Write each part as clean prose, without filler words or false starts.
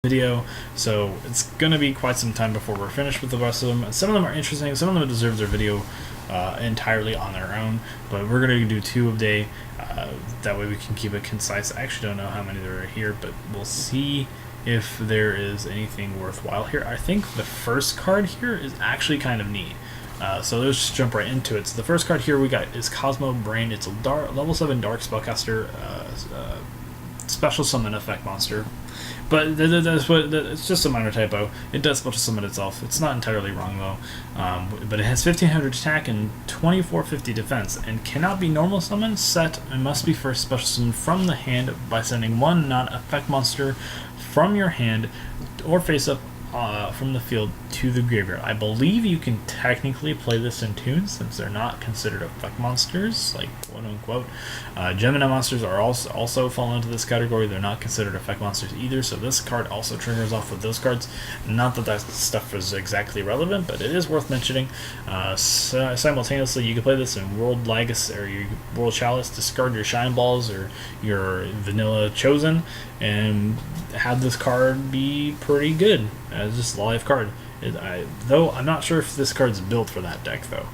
video, so it's gonna be quite some time before we're finished with the rest of them. Some of them are interesting, some of them deserve their video entirely on their own, but we're gonna do 2 a day. That way we can keep it concise. I actually don't know how many there are here, but we'll see if there is anything worthwhile here. I think the first card here is actually kind of neat. So let's just jump right into it. So the first card here we got is Cosmo Brain. It's a level 7 Dark Spellcaster, special summon effect monster. But it's just a minor typo. It does special summon itself. It's not entirely wrong though. But it has 1500 attack and 2450 defense, and cannot be normal summon, set, and must be first special summon from the hand by sending 1 non-effect monster from your hand or face up from the field to the graveyard. I believe you can technically play this in tunes since they're not considered effect monsters, like quote unquote. Gemini monsters are also fall into this category. They're not considered effect monsters either, so this card also triggers off with those cards. Not that that stuff is exactly relevant, but it is worth mentioning. Simultaneously, you can play this in World Legacy or your World Chalice, discard your Shine Balls or your Vanilla Chosen, and have this card be pretty good as just a live card. Though I'm not sure if this card's built for that deck though.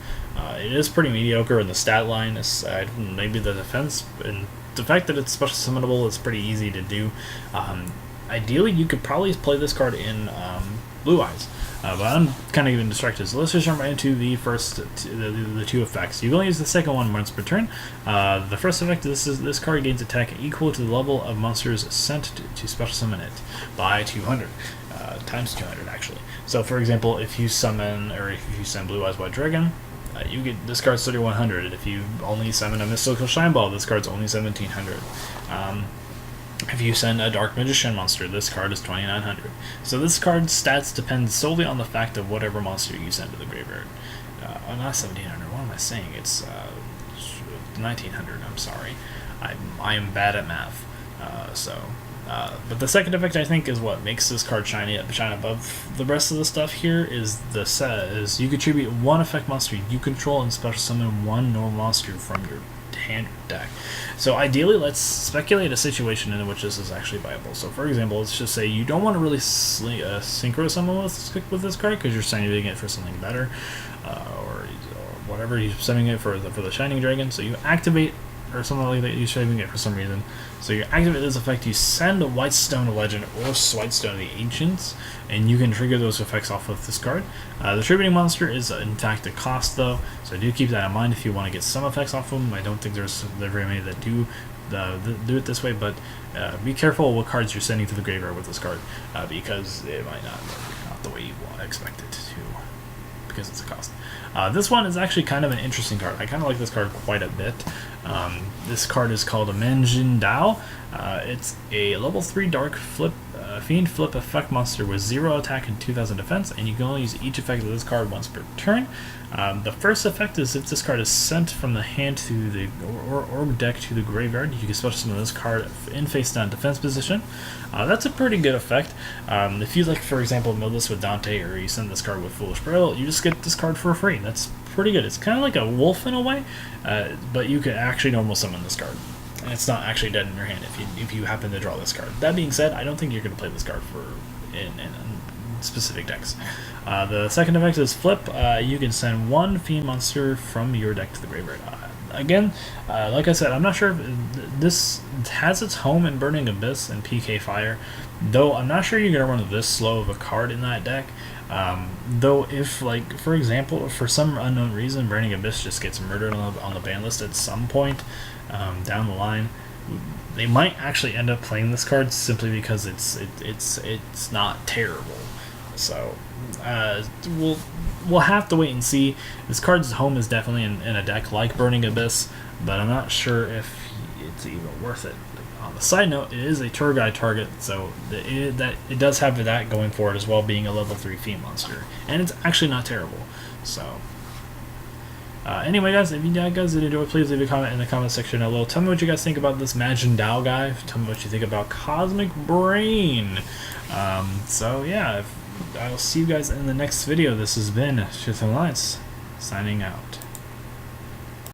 It is pretty mediocre in the stat line aside from maybe the defense, and the fact that it's special summonable is pretty easy to do. Ideally you could probably play this card in Blue Eyes, but I'm kind of getting distracted, so let's just jump right into the first the 2 effects. You can only use the second one once per turn. The first effect, this card gains attack equal to the level of monsters sent to special summon it by 200 times 200 actually. So for example, if you summon or if you send Blue Eyes White Dragon, you get this card's 3100. If you only summon a Mystical Shine Ball, this card's only 1700. If you send a Dark Magician monster, this card is 2900. So this card's stats depend solely on the fact of whatever monster you send to the graveyard. Oh, not 1700. What am I saying? It's 1900. I'm sorry. I am bad at math. But the second effect, I think, is what makes this card shine above the rest of the stuff here. Is you contribute 1 effect monster you control and special summon 1 normal monster from your hand deck. So ideally, let's speculate a situation in which this is actually viable. So for example, let's just say you don't want to really synchro summon with this card because you're saving it for something better, or whatever. You're sending it for the Shining Dragon. So you activate, or something like that, you're saving it for some reason. So you activate this effect, you send a White Stone Legend or White Stone of the Ancients, and you can trigger those effects off of this card. The Tributing Monster is in fact a cost though, so do keep that in mind if you want to get some effects off of them. I don't think there's very many that do it this way, but be careful what cards you're sending to the graveyard with this card, because it might not work out the way you expect it to, because it's a cost. This one is actually kind of an interesting card. I kind of like this card quite a bit. This card is called a Majindou. It's a level 3 Dark Fiend Flip effect monster with 0 attack and 2000 defense, and you can only use each effect of this card once per turn. The first effect is if this card is sent from the hand to the or deck to the graveyard, you can special summon this card in face down defense position. That's a pretty good effect. If you, like, for example, mill this with Dante, or you send this card with Foolish Burial, you just get this card for free. That's pretty good. It's kind of like a wolf in a way, but you can actually normal summon this card, and it's not actually dead in your hand if you happen to draw this card. That being said, I don't think you're going to play this card in specific decks. The second effect is Flip. You can send 1 Fiend monster from your deck to the graveyard. Again, like I said, I'm not sure if this has its home in Burning Abyss and PK Fire, though I'm not sure you're going to run this slow of a card in that deck. Though if, like, for example, for some unknown reason, Burning Abyss just gets murdered on the ban list at some point down the line, they might actually end up playing this card simply because it's not terrible. So we'll have to wait and see. This card's home is definitely in a deck like Burning Abyss, but I'm not sure if it's even worth it. On the side note, it is a tour guide target, so it does have that going for it as well, being a level 3 Fiend monster, and it's actually not terrible. So anyway, guys, if you guys did enjoy, please leave a comment in the comment section below. Tell me what you guys think about this Majindou guy. Tell me what you think about Cosmic Brain. So yeah, I'll see you guys in the next video. This has been Truth and Lights, signing out.